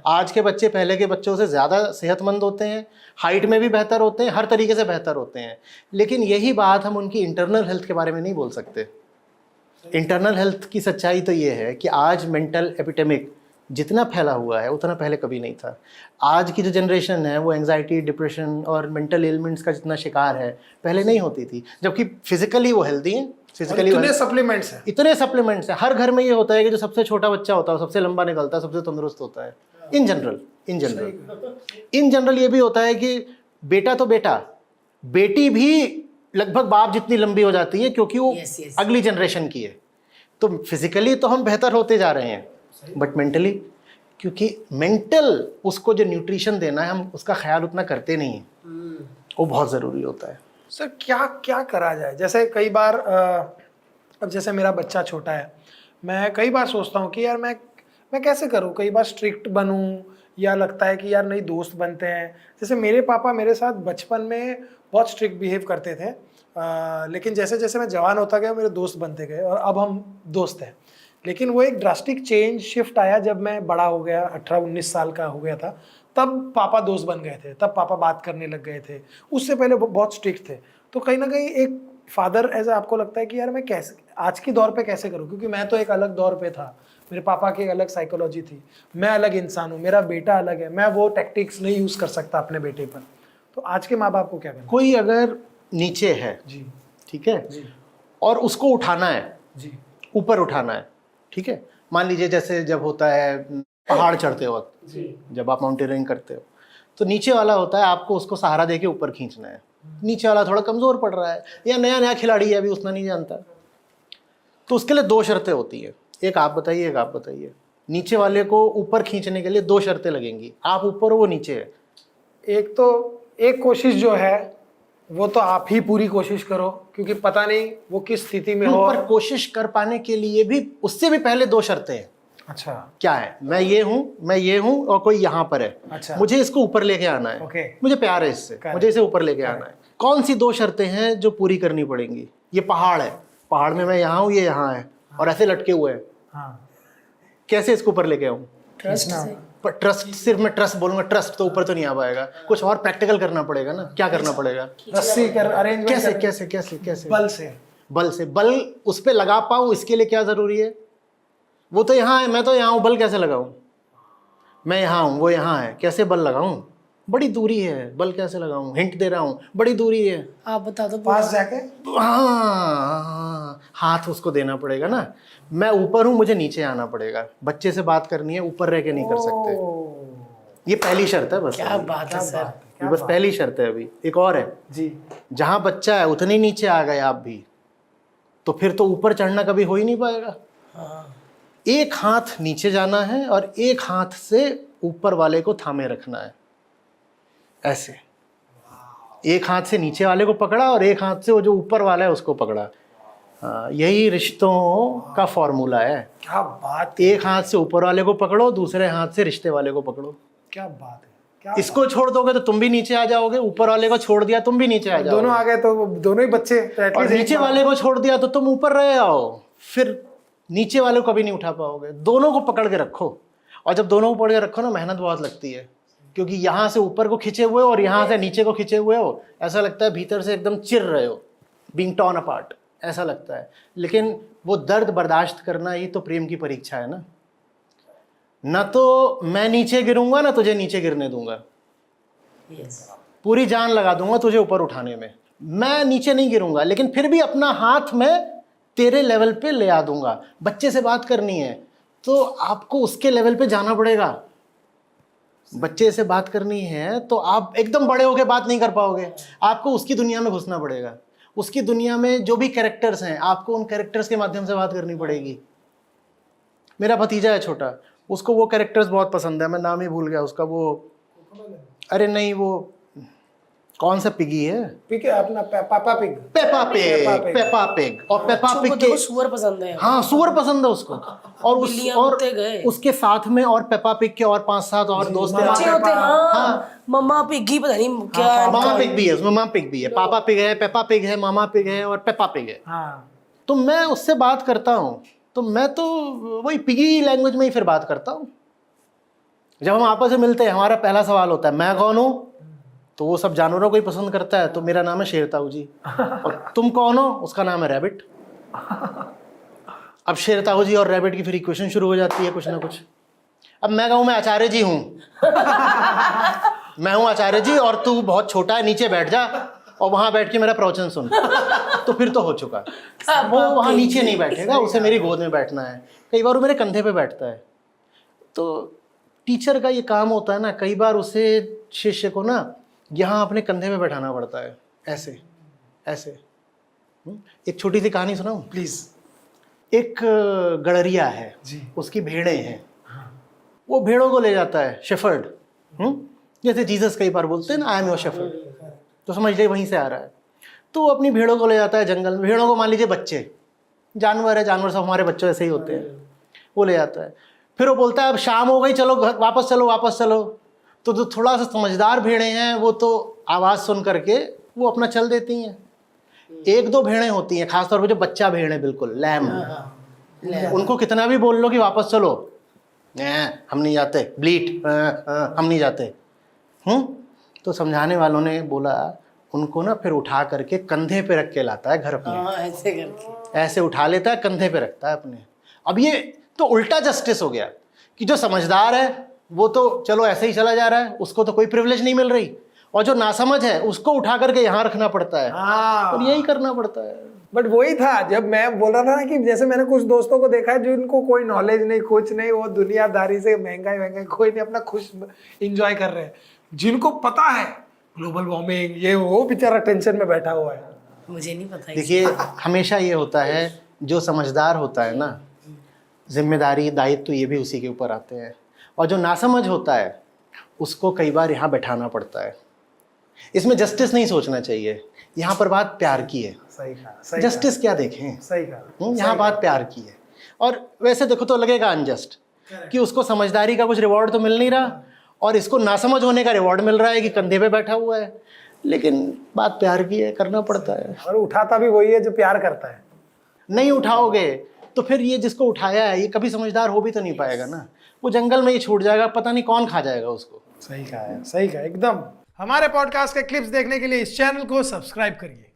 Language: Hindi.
आज के बच्चे पहले के बच्चों से ज़्यादा सेहतमंद होते हैं, हाइट में भी बेहतर होते हैं, हर तरीके से बेहतर होते हैं। लेकिन यही बात हम उनकी इंटरनल हेल्थ के बारे में नहीं बोल सकते। इंटरनल हेल्थ की सच्चाई तो ये है कि आज मेंटल एपिडेमिक जितना फैला हुआ है उतना पहले कभी नहीं था। आज की जो जनरेशन है वो एंजाइटी, डिप्रेशन और मेंटल एलिमेंट्स का जितना शिकार है पहले नहीं होती थी, जबकि फिजिकली वो हेल्दी हैं। फिजिकली इतने सप्लीमेंट्स हैं, इतने सप्लीमेंट्स हैं। हर घर में ये होता है कि जो सबसे छोटा बच्चा होता है वो सबसे लंबा निकलता है, सबसे तंदुरुस्त होता है। इन जनरल ये भी होता है कि बेटा तो बेटा, बेटी भी लगभग बाप जितनी लंबी हो जाती है, क्योंकि वो अगली जनरेशन की है। तो फिजिकली तो हम बेहतर होते जा रहे हैं, बट मेंटली, क्योंकि मेंटल उसको जो न्यूट्रिशन देना है हम उसका ख्याल उतना करते नहीं हैं, वो बहुत ज़रूरी होता है। सर क्या क्या करा जाए? जैसे कई बार अब जैसे मेरा बच्चा छोटा है, मैं कई बार सोचता हूँ कि यार मैं कैसे करूँ, कई बार स्ट्रिक्ट बनूँ, या लगता है कि यार नहीं दोस्त बनते हैं। जैसे मेरे पापा मेरे साथ बचपन में बहुत स्ट्रिक्ट बिहेव करते थे, लेकिन जैसे जैसे मैं जवान होता गया मेरे दोस्त बनते गए और अब हम दोस्त हैं। लेकिन वो एक ड्रास्टिक चेंज शिफ्ट आया जब मैं बड़ा हो गया, 18-19 साल का हो गया था, तब पापा दोस्त बन गए थे, तब पापा बात करने लग गए थे। उससे पहले बहुत स्ट्रिक्ट थे। तो कहीं ना कहीं एक फादर एज आपको लगता है कि यार मैं कैसे आज की दौर पे कैसे करूं, क्योंकि मैं तो एक अलग दौर पे था, मेरे पापा की एक अलग साइकोलॉजी थी, मैं अलग इंसान हूँ, मेरा बेटा अलग है, मैं वो टैक्टिक्स नहीं यूज़ कर सकता अपने बेटे पर। तो आज के माँ बाप को क्या करना? कोई अगर नीचे है जी, ठीक है जी, और उसको उठाना है, जी, ऊपर उठाना है, ठीक है। मान लीजिए जैसे जब होता है पहाड़ चढ़ते वक्त, जब आप माउंटेनियरिंग करते हो तो नीचे वाला होता है, आपको उसको सहारा देके ऊपर खींचना है। नीचे वाला थोड़ा कमज़ोर पड़ रहा है या नया नया खिलाड़ी है, अभी उतना नहीं जानता, तो उसके लिए दो शर्तें होती है, एक आप बताइए एक आप बताइए। नीचे वाले को ऊपर खींचने के लिए दो शर्तें लगेंगी, आप ऊपर हो वो नीचे है। एक कोशिश जो है वो तो आप ही पूरी कोशिश करो, क्योंकि पता नहीं वो किस स्थिति में हो। पर कोशिश कर पाने के लिए भी उससे भी पहले दो शर्तें हैं। अच्छा, क्या है? मैं ये हूँ और कोई यहाँ पर है। अच्छा, मुझे इसको ऊपर लेके आना है। ओके, मुझे प्यार है इससे, मुझे इसे ऊपर लेके आना है। कौन सी दो शर्तें हैं जो पूरी करनी पड़ेंगी? ये पहाड़ है, पहाड़ में मैं यहाँ हूँ, ये यहाँ है और ऐसे लटके हुए हैं। हाँ, कैसे इसको ऊपर लेके आऊँ? ट्रस्ट से। पर ट्रस्ट, सिर्फ मैं ट्रस्ट बोलूंगा, ट्रस्ट तो ऊपर तो नहीं आ पाएगा। कुछ और प्रैक्टिकल करना पड़ेगा ना। क्या करना पड़ेगा? रस्सी कर अरेंजमेंट कैसे कैसे कैसे कैसे? बल से। बल उस पर लगा पाऊँ, इसके लिए क्या ज़रूरी है? वो तो यहाँ है, मैं तो यहाँ हूँ, बल कैसे लगाऊँ? मैं यहाँ हूँ, वो यहाँ है, कैसे बल लगाऊँ? बड़ी दूरी है, बल कैसे लगाऊँ? हिंट दे रहा हूँ, बड़ी दूरी है। आप बता दो। पास जाके हाँ, हाथ उसको देना पड़ेगा ना। मैं ऊपर हूँ, मुझे नीचे आना पड़ेगा। बच्चे से बात करनी है, ऊपर रह के नहीं कर सकते। ये पहली शर्त है बस। क्या बात है सर। ये बस पहली शर्त है। अभी एक और है जी, जहाँ बच्चा है उतने नीचे आ गए आप भी, तो फिर तो ऊपर चढ़ना कभी हो ही नहीं पाएगा। हाँ। एक हाथ नीचे जाना है और एक हाथ से ऊपर वाले को थामे रखना है, ऐसे। एक हाथ से नीचे वाले को पकड़ा और एक हाथ से वो जो ऊपर वाला है उसको पकड़ा। हाँ, यही रिश्तों का फॉर्मूला है। क्या बात, एक हाथ से ऊपर वाले को पकड़ो, दूसरे हाथ से रिश्ते वाले को पकड़ो। क्या बात है। क्या इसको छोड़ दोगे तो तुम भी नीचे आ जाओगे, ऊपर वाले को छोड़ दिया तुम भी नीचे आ जाओगे। दोनों आ गए तो दोनों ही बच्चे, और नीचे वाले को छोड़ दिया तो तुम ऊपर रह आओ, फिर नीचे वाले को कभी नहीं उठा पाओगे। दोनों को पकड़ के रखो, और जब दोनों को पकड़ के रखो ना, मेहनत बहुत लगती है, क्योंकि यहाँ से ऊपर को खिंचे हुए हो और यहाँ से नीचे को खिंचे हुए हो। ऐसा लगता है भीतर से एकदम चिर रहे हो, बीइंग टॉर्न अपार्ट, ऐसा लगता है। लेकिन वो दर्द बर्दाश्त करना ही तो प्रेम की परीक्षा है ना। न तो मैं नीचे गिरूंगा ना तुझे नीचे गिरने दूंगा, पूरी जान लगा दूंगा तुझे ऊपर उठाने में। मैं नीचे नहीं गिरूंगा, लेकिन फिर भी अपना हाथ मैं तेरे लेवल पे ले आ दूंगा। बच्चे से बात करनी है तो आपको उसके लेवल पे जाना पड़ेगा। बच्चे से बात करनी है तो आप एकदम बड़े होके बात नहीं कर पाओगे, आपको उसकी दुनिया में घुसना पड़ेगा। उसकी दुनिया में जो भी कैरेक्टर्स हैं, आपको उन कैरेक्टर्स के माध्यम से बात करनी पड़ेगी। मेरा भतीजा है छोटा, उसको वो कैरेक्टर्स बहुत पसंद है, मैं नाम ही भूल गया उसका। वो अरे नहीं, वो कौन सा पिगी है? पिग है अपना, पापा पिग, पेपा पिग। और पेपा पिग के सुअर पसंद है। हाँ, सुअर पसंद है उसको। और और गए। उसके साथ में और पेपा पिग के और 5-7 और दोस्त हैं। बच्चे होते हैं। हाँ, मम्मा पिग्गी, पता नहीं क्या। मामा पिग भी है उसमें, मामा पिग भी है, पापा पिग है, पेपा पिग है, मामा पिग है और पेपा पिग है। हाँ, तो मैं उससे बात करता हूँ तो मैं तो वही पिगी लैंग्वेज में ही फिर बात करता हूँ। जब हम आपस में मिलते हैं हमारा पहला सवाल होता है मैं कौन हूँ, तो वो सब जानवरों को ही पसंद करता है, तो मेरा नाम है शेरताऊ जी। और तुम कौन हो, उसका नाम है रैबिट। अब शेरताऊ जी और रैबिट की फिर इक्वेशन शुरू हो जाती है कुछ ना कुछ। अब मैं कहूँ मैं आचार्य जी हूँ, मैं हूँ आचार्य जी और तू बहुत छोटा है, नीचे बैठ जा और वहां बैठ के मेरा प्रवचन सुन, तो फिर तो हो चुका। वो वहां नीचे नहीं बैठेगा, उसे मेरी गोद में बैठना है। कई बार वो मेरे कंधे पे बैठता है। तो टीचर का ये काम होता है ना, कई बार उसे शिष्य को ना यहाँ अपने कंधे पे बैठाना पड़ता है, ऐसे ऐसे। एक छोटी सी कहानी सुनाऊं प्लीज। एक गड़रिया है जी। उसकी भेड़ें हैं, वो भेड़ों को ले जाता है, शेफर्ड। जैसे जीसस कई बार बोलते हैं ना आई एम योर शेफर्ड, तो समझ लीजिए वहीं से आ रहा है। तो वो अपनी भेड़ों को ले जाता है जंगल में। भेड़ों को मान लीजिए बच्चे, जानवर है, जानवर सब हमारे बच्चों ऐसे ही होते हैं। वो ले जाता है, फिर वो बोलता है अब शाम हो गई, चलो घर वापस चलो वापस चलो। तो जो थोड़ा सा समझदार भेड़ें हैं वो तो आवाज़ सुन करके वो अपना चल देती हैं। एक दो भेड़ें होती हैं, खासतौर पर जो बच्चा भेड़ है, बिल्कुल लैम, उनको कितना भी बोल लो कि वापस चलो, हम नहीं जाते, ब्लीट हम नहीं जाते। तो समझाने वालों ने बोला उनको ना फिर उठा करके कंधे पे रख के लाता है घर अपने, ऐसे करके ऐसे उठा लेता है, कंधे पे रखता है अपने। अब ये तो उल्टा जस्टिस हो गया कि जो समझदार है वो तो चलो ऐसे ही चला जा रहा है, उसको तो कोई प्रिविलेज नहीं मिल रही, और जो नासमझ है उसको उठा करके यहाँ रखना पड़ता है। और यही करना पड़ता है। बट वही था जब मैं बोल रहा था ना कि जैसे मैंने कुछ दोस्तों को देखा है जिनको कोई नॉलेज नहीं, कुछ नहीं, वो दुनियादारी से महंगाई कोई नहीं, अपना खुश इंजॉय कर रहे हैं। जिनको पता है ग्लोबल वार्मिंग ये वो बेचारा टेंशन में बैठा हुआ है। मुझे नहीं पता। देखिए हमेशा ये होता है, जो समझदार होता है ना, जिम्मेदारी दायित्व ये भी उसी के ऊपर आते हैं, और जो नासमझ होता है उसको कई बार यहाँ बैठाना पड़ता है। इसमें जस्टिस नहीं सोचना चाहिए, यहाँ पर बात प्यार की है। सही कहा। जस्टिस क्या देखें, सही कहा। यहाँ बात प्यार की है। और वैसे देखो तो लगेगा अनजस्ट कि उसको समझदारी का कुछ रिवॉर्ड तो मिल नहीं रहा और इसको नासमझ होने का रिवॉर्ड मिल रहा है कि कंधे पे बैठा हुआ है, लेकिन बात प्यार की है, करना पड़ता है। और उठाता भी वही है जो प्यार करता है। नहीं उठाओगे तो फिर ये जिसको उठाया है ये कभी समझदार हो भी तो नहीं पाएगा ना, वो जंगल में ही छूट जाएगा, पता नहीं कौन खा जाएगा उसको। सही कहा है, सही कहा एकदम। हमारे पॉडकास्ट के क्लिप्स देखने के लिए इस चैनल को सब्सक्राइब करिए।